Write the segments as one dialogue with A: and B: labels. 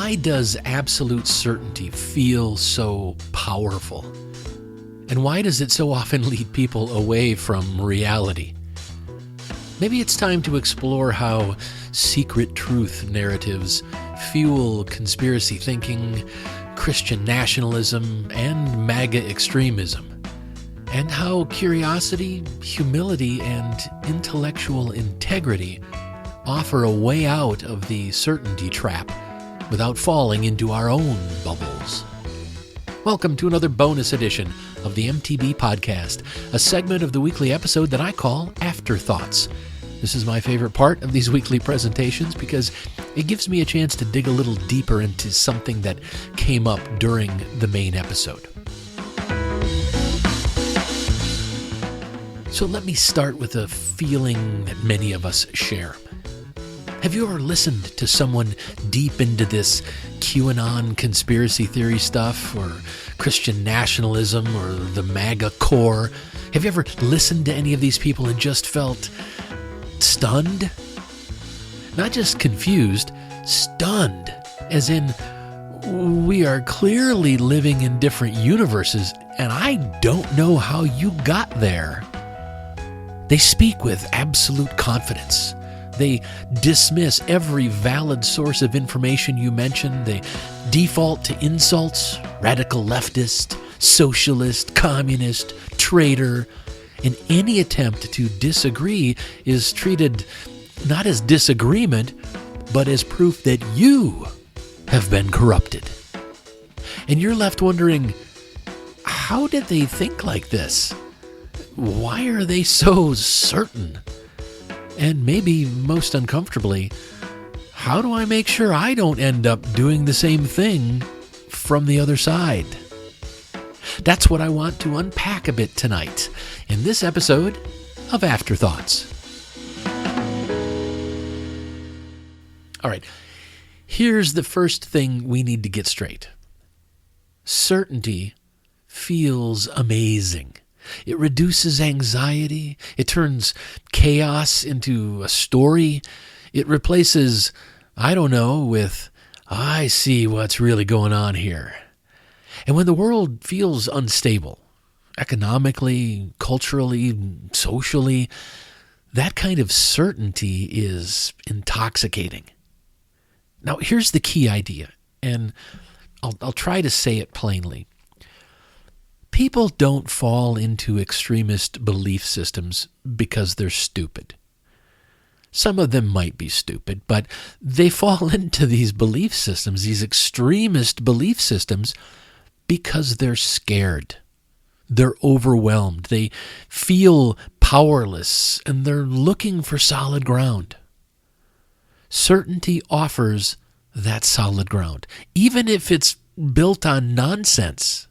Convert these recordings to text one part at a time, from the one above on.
A: Why does absolute certainty feel so powerful? And why does it so often lead people away from reality? Maybe it's time to explore how secret truth narratives fuel conspiracy thinking, Christian nationalism, and MAGA extremism, and how curiosity, humility, and intellectual integrity offer a way out of the certainty trap without falling into our own bubbles. Welcome to another bonus edition of the MTB Podcast, a segment of the weekly episode that I call Afterthoughts. This is my favorite part of these weekly presentations because it gives me a chance to dig a little deeper into something that came up during the main episode. So let me start with a feeling that many of us share. Have you ever listened to someone deep into this QAnon conspiracy theory stuff, or Christian nationalism, or the MAGA core? Have you ever listened to any of these people and just felt stunned? Not just confused, stunned. As in, we are clearly living in different universes, and I don't know how you got there. They speak with absolute confidence. They dismiss every valid source of information you mention. They default to insults, radical leftist, socialist, communist, traitor, and any attempt to disagree is treated not as disagreement, but as proof that you have been corrupted. And you're left wondering, how did they think like this? Why are they so certain? And maybe most uncomfortably, how do I make sure I don't end up doing the same thing from the other side? That's what I want to unpack a bit tonight in this episode of Afterthoughts. All right, here's the first thing we need to get straight. Certainty feels amazing. It reduces anxiety. It turns chaos into a story. It replaces, I don't know, with, I see what's really going on here. And when the world feels unstable, economically, culturally, socially, that kind of certainty is intoxicating. Now, here's the key idea, and I'll try to say it plainly. People don't fall into extremist belief systems because they're stupid. Some of them might be stupid, but they fall into these belief systems, these extremist belief systems, because they're scared. They're overwhelmed. They feel powerless, and they're looking for solid ground. Certainty offers that solid ground, even if it's built on nonsense.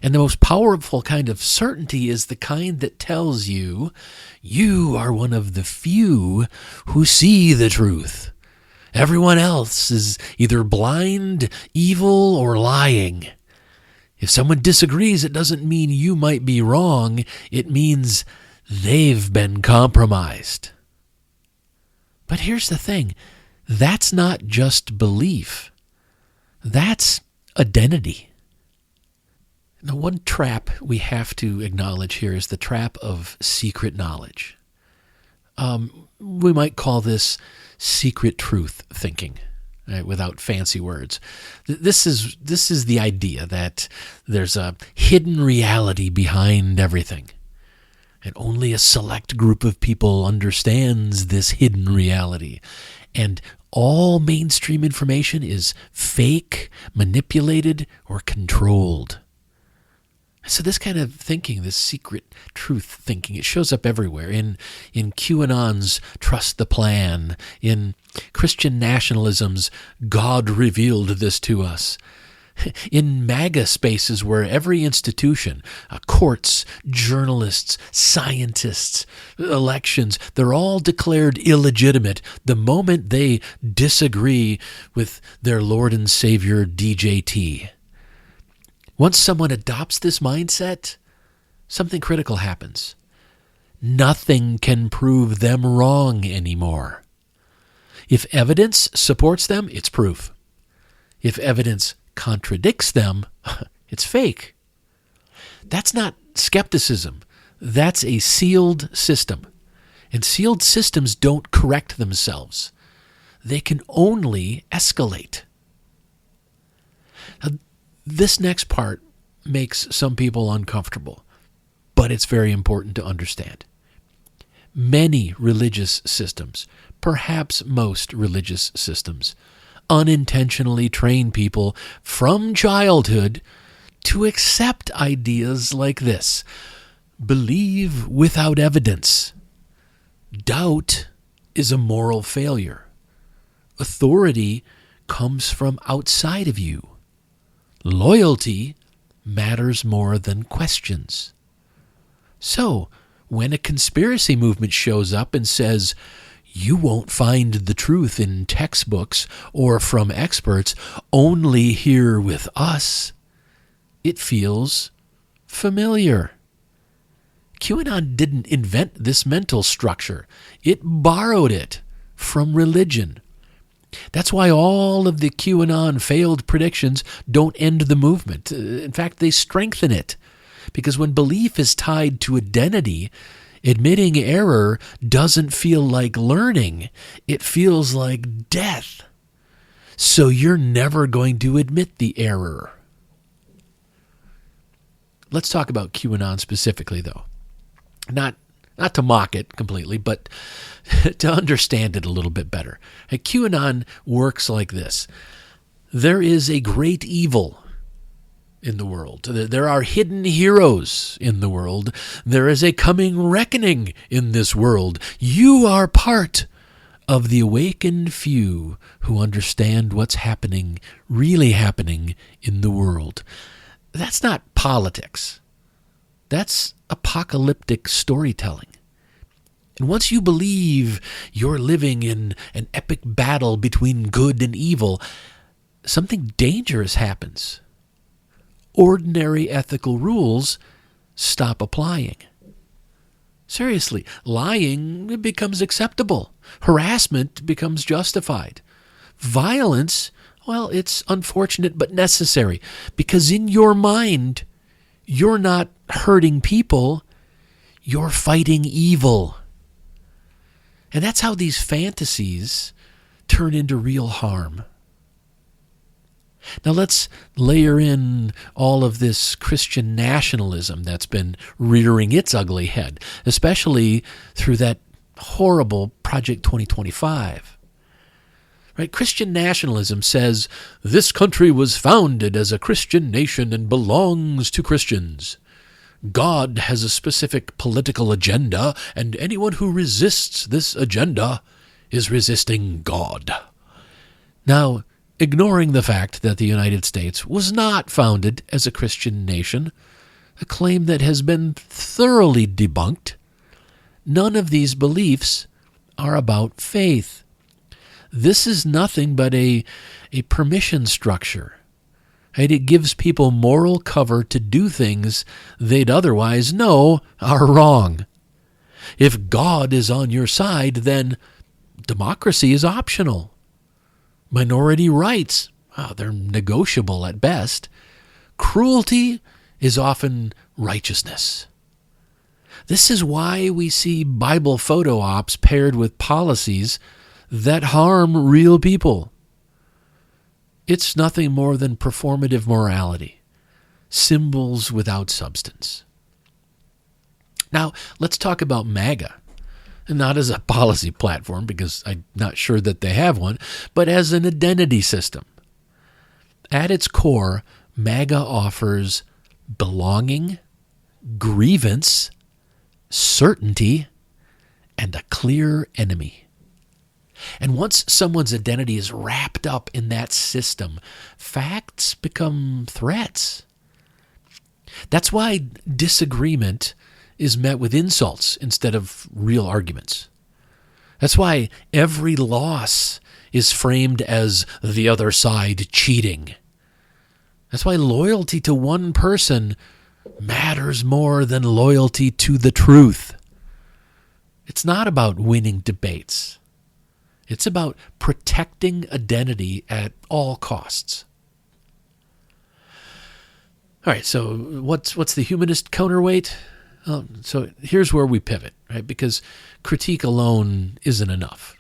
A: And the most powerful kind of certainty is the kind that tells you, you are one of the few who see the truth. Everyone else is either blind, evil, or lying. If someone disagrees, it doesn't mean you might be wrong. It means they've been compromised. But here's the thing. That's not just belief. That's identity. Now, one trap we have to acknowledge here is the trap of secret knowledge. We might call this secret truth thinking, right, without fancy words. This is the idea that there's a hidden reality behind everything, and only a select group of people understands this hidden reality, and all mainstream information is fake, manipulated, or controlled. So this kind of thinking, this secret truth thinking, it shows up everywhere. In QAnon's Trust the Plan, in Christian nationalism's God revealed this to us, in MAGA spaces where every institution, courts, journalists, scientists, elections, they're all declared illegitimate the moment they disagree with their Lord and Savior DJT. Once someone adopts this mindset, something critical happens. Nothing can prove them wrong anymore. If evidence supports them, it's proof. If evidence contradicts them, it's fake. That's not skepticism. That's a sealed system. And sealed systems don't correct themselves. They can only escalate. Now, this next part makes some people uncomfortable, but it's very important to understand. Many religious systems, perhaps most religious systems, unintentionally train people from childhood to accept ideas like this. Believe without evidence. Doubt is a moral failure. Authority comes from outside of you. Loyalty matters more than questions. So, when a conspiracy movement shows up and says, you won't find the truth in textbooks or from experts, only here with us, it feels familiar. QAnon didn't invent this mental structure. It borrowed it from religion. That's why all of the QAnon failed predictions don't end the movement. In fact, they strengthen it. Because when belief is tied to identity, admitting error doesn't feel like learning. It feels like death. So you're never going to admit the error. Let's talk about QAnon specifically, though. Not to mock it completely, but to understand it a little bit better. QAnon works like this. There is a great evil in the world. There are hidden heroes in the world. There is a coming reckoning in this world. You are part of the awakened few who understand what's happening, really happening in the world. That's not politics. That's apocalyptic storytelling. And once you believe you're living in an epic battle between good and evil, something dangerous happens. Ordinary ethical rules stop applying. Seriously, lying becomes acceptable. Harassment becomes justified. Violence, well, it's unfortunate but necessary, because in your mind, you're not hurting people, you're fighting evil. And that's how these fantasies turn into real harm. Now let's layer in all of this Christian nationalism that's been rearing its ugly head, especially through that horrible Project 2025. Right? Christian nationalism says this country was founded as a Christian nation and belongs to Christians. God has a specific political agenda, and anyone who resists this agenda is resisting God. Now, ignoring the fact that the United States was not founded as a Christian nation, a claim that has been thoroughly debunked, none of these beliefs are about faith. This is nothing but a permission structure. And it gives people moral cover to do things they'd otherwise know are wrong. If God is on your side, then democracy is optional. Minority rights, they're negotiable at best. Cruelty is often righteousness. This is why we see Bible photo ops paired with policies that harm real people. It's nothing more than performative morality, symbols without substance. Now, let's talk about MAGA. Not as a policy platform, because I'm not sure that they have one, but as an identity system. At its core, MAGA offers belonging, grievance, certainty, and a clear enemy. And once someone's identity is wrapped up in that system, facts become threats. That's why disagreement is met with insults instead of real arguments. That's why every loss is framed as the other side cheating. That's why loyalty to one person matters more than loyalty to the truth. It's not about winning debates. It's about protecting identity at all costs. All right, so what's the humanist counterweight? So here's where we pivot, right? Because critique alone isn't enough.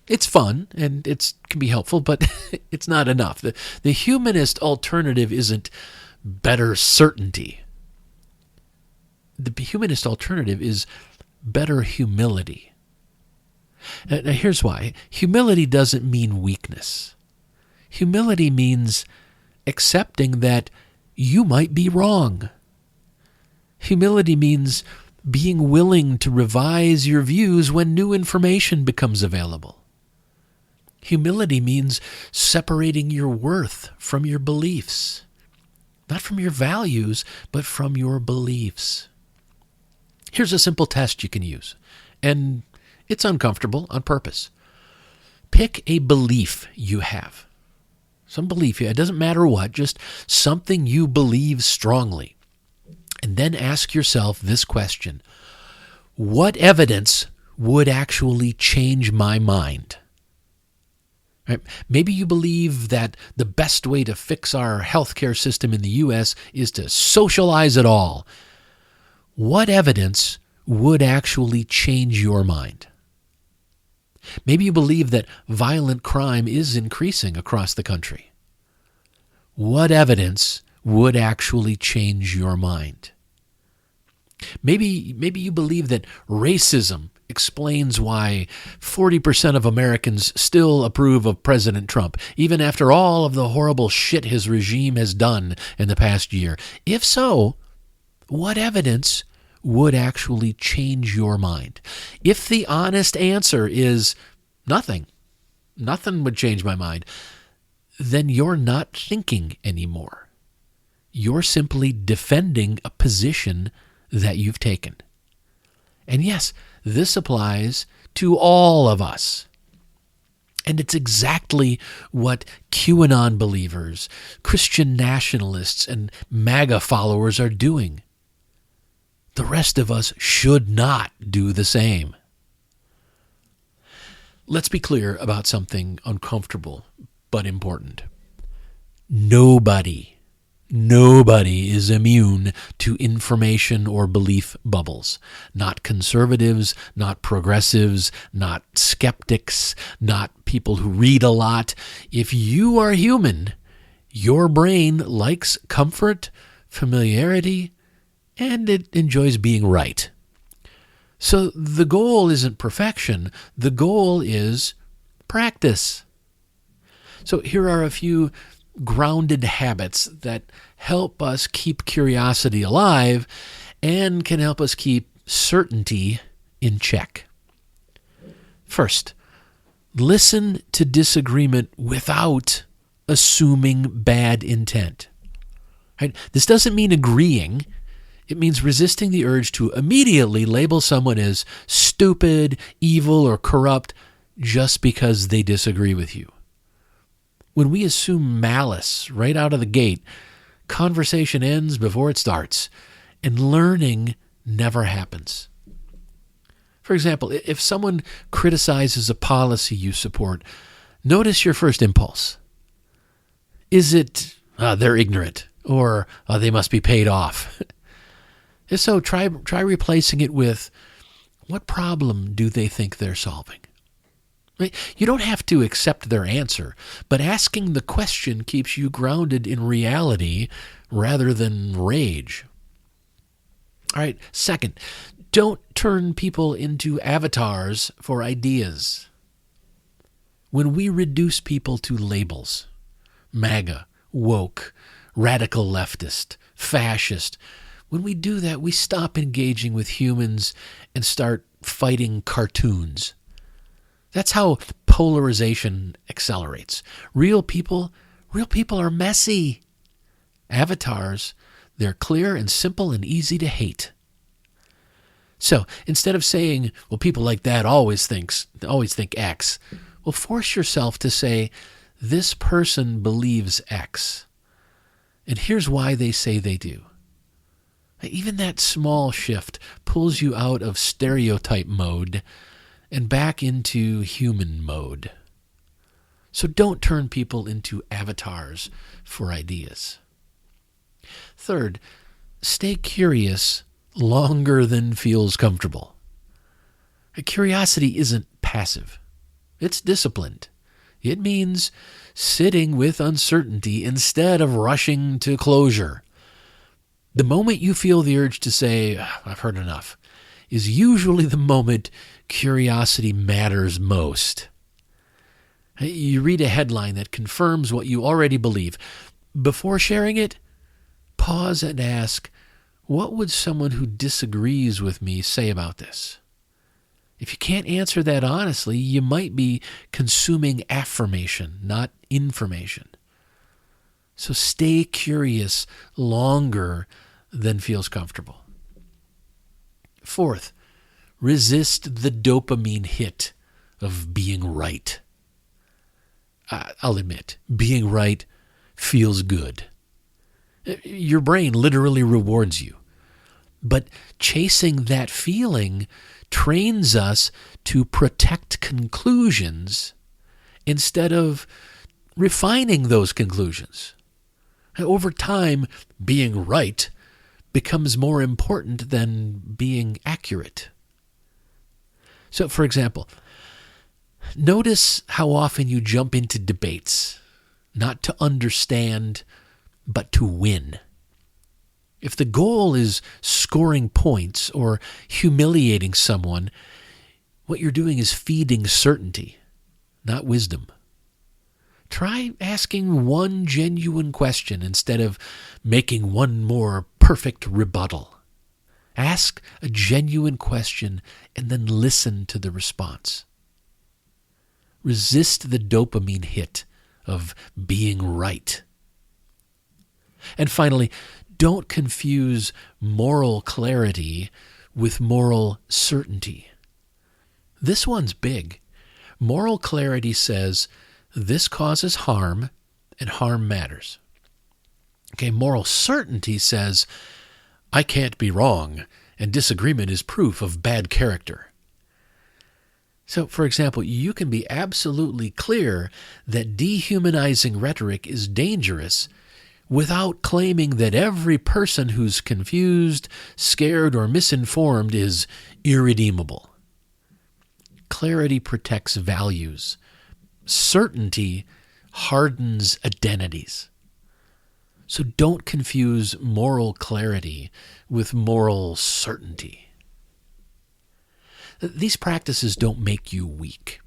A: It's fun and it can be helpful, but it's not enough. The humanist alternative isn't better certainty. The humanist alternative is better humility. Now here's why. Humility doesn't mean weakness. Humility means accepting that you might be wrong. Humility means being willing to revise your views when new information becomes available. Humility means separating your worth from your beliefs. Not from your values, but from your beliefs. Here's a simple test you can use, and it's uncomfortable on purpose. Pick a belief you have. Some belief, it doesn't matter what, just something you believe strongly. And then ask yourself this question: what evidence would actually change my mind? Right? Maybe you believe that the best way to fix our healthcare system in the U.S. is to socialize it all. What evidence would actually change your mind? Maybe you believe that violent crime is increasing across the country. What evidence would actually change your mind? Maybe you believe that racism explains why 40% of Americans still approve of President Trump, even after all of the horrible shit his regime has done in the past year. If so, what evidence would actually change your mind? If the honest answer is nothing would change my mind, then you're not thinking anymore. You're simply defending a position that you've taken. And yes, this applies to all of us. And it's exactly what QAnon believers, Christian nationalists, and MAGA followers are doing. The rest of us should not do the same. Let's be clear about something uncomfortable but important. Nobody is immune to information or belief bubbles. Not conservatives, not progressives, not skeptics, not people who read a lot. If you are human, your brain likes comfort, familiarity, and it enjoys being right. So the goal isn't perfection. The goal is practice. So here are a few grounded habits that help us keep curiosity alive and can help us keep certainty in check. First, listen to disagreement without assuming bad intent. Right? This doesn't mean agreeing. It means resisting the urge to immediately label someone as stupid, evil, or corrupt just because they disagree with you. When we assume malice right out of the gate, conversation ends before it starts, and learning never happens. For example, if someone criticizes a policy you support, notice your first impulse. Is it, they're ignorant, or they must be paid off? If so, try replacing it with, what problem do they think they're solving? Right? You don't have to accept their answer, but asking the question keeps you grounded in reality rather than rage. All right, second, don't turn people into avatars for ideas. When we reduce people to labels, MAGA, woke, radical leftist, fascist, when we do that, we stop engaging with humans and start fighting cartoons. That's how polarization accelerates. Real people are messy. Avatars, they're clear and simple and easy to hate. So instead of saying, well, people like that always think X, well, force yourself to say, this person believes X. And here's why they say they do. Even that small shift pulls you out of stereotype mode and back into human mode. So don't turn people into avatars for ideas. Third, stay curious longer than feels comfortable. Curiosity isn't passive. It's disciplined. It means sitting with uncertainty instead of rushing to closure. The moment you feel the urge to say, I've heard enough, is usually the moment curiosity matters most. You read a headline that confirms what you already believe. Before sharing it, pause and ask, what would someone who disagrees with me say about this? If you can't answer that honestly, you might be consuming affirmation, not information. So stay curious longer than feels comfortable. Fourth, resist the dopamine hit of being right. I'll admit, being right feels good. Your brain literally rewards you. But chasing that feeling trains us to protect conclusions instead of refining those conclusions. Over time, being right becomes more important than being accurate. So, for example, notice how often you jump into debates, not to understand, but to win. If the goal is scoring points or humiliating someone, what you're doing is feeding certainty, not wisdom. Try asking one genuine question instead of making one more perfect rebuttal. Ask a genuine question and then listen to the response. Resist the dopamine hit of being right. And finally, don't confuse moral clarity with moral certainty. This one's big. Moral clarity says this causes harm and harm matters. Okay, moral certainty says I can't be wrong and disagreement is proof of bad character. So, for example, you can be absolutely clear that dehumanizing rhetoric is dangerous without claiming that every person who's confused, scared, or misinformed is irredeemable. Clarity protects values. Certainty hardens identities. So don't confuse moral clarity with moral certainty. These practices don't make you weak.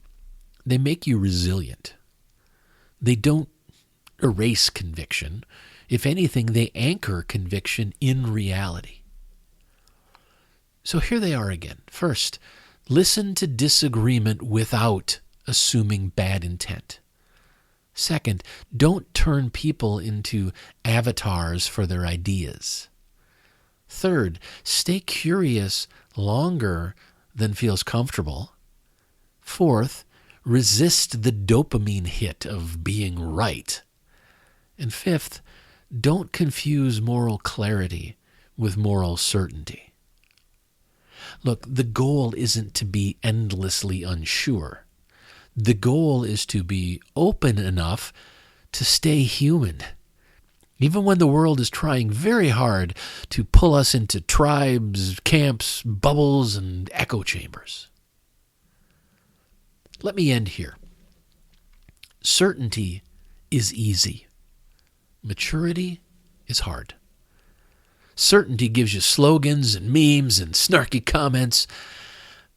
A: They make you resilient. They don't erase conviction. If anything, they anchor conviction in reality. So here they are again. First, listen to disagreement without assuming bad intent. Second, don't turn people into avatars for their ideas. Third, stay curious longer than feels comfortable. Fourth, resist the dopamine hit of being right. And fifth, don't confuse moral clarity with moral certainty. Look, the goal isn't to be endlessly unsure. The goal is to be open enough to stay human, even when the world is trying very hard to pull us into tribes, camps, bubbles, and echo chambers. Let me end here. Certainty is easy. Maturity is hard. Certainty gives you slogans and memes and snarky comments.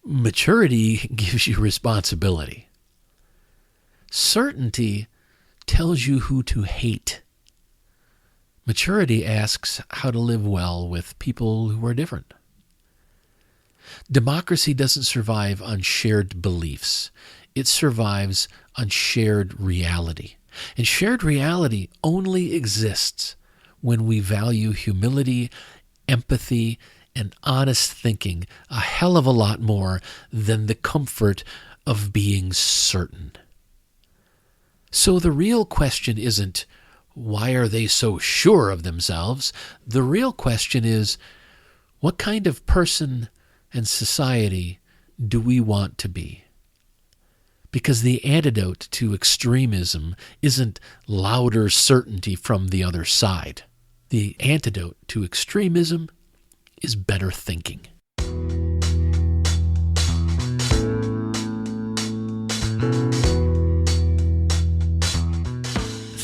A: Maturity gives you responsibility. Certainty tells you who to hate. Maturity asks how to live well with people who are different. Democracy doesn't survive on shared beliefs. It survives on shared reality. And shared reality only exists when we value humility, empathy, and honest thinking a hell of a lot more than the comfort of being certain. So the real question isn't, why are they so sure of themselves? The real question is, what kind of person and society do we want to be? Because the antidote to extremism isn't louder certainty from the other side. The antidote to extremism is better thinking.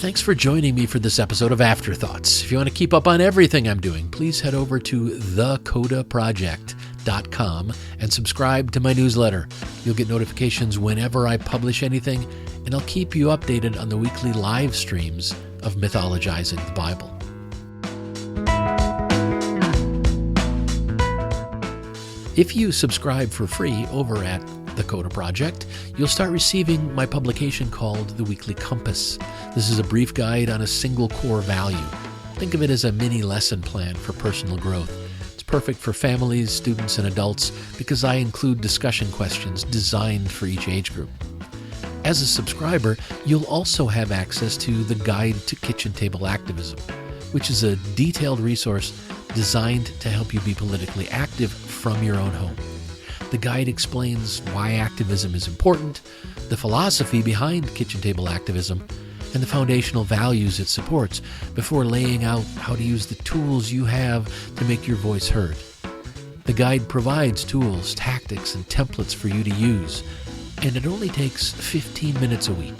A: Thanks for joining me for this episode of Afterthoughts. If you want to keep up on everything I'm doing, please head over to thecodaproject.com and subscribe to my newsletter. You'll get notifications whenever I publish anything, and I'll keep you updated on the weekly live streams of mythologizing the Bible. If you subscribe for free over at The Coda Project, you'll start receiving my publication called The Weekly Compass. This is a brief guide on a single core value. Think of it as a mini lesson plan for personal growth. It's perfect for families, students, and adults because I include discussion questions designed for each age group. As a subscriber, you'll also have access to the Guide to Kitchen Table Activism, which is a detailed resource designed to help you be politically active from your own home. The guide explains why activism is important, the philosophy behind kitchen table activism, and the foundational values it supports before laying out how to use the tools you have to make your voice heard. The guide provides tools, tactics, and templates for you to use, and it only takes 15 minutes a week.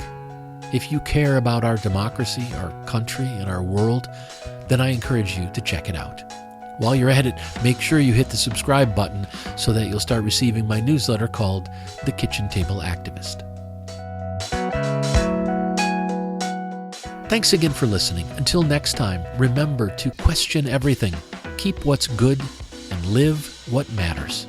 A: If you care about our democracy, our country, and our world, then I encourage you to check it out. While you're at it, make sure you hit the subscribe button so that you'll start receiving my newsletter called The Kitchen Table Activist. Thanks again for listening. Until next time, remember to question everything, keep what's good, and live what matters.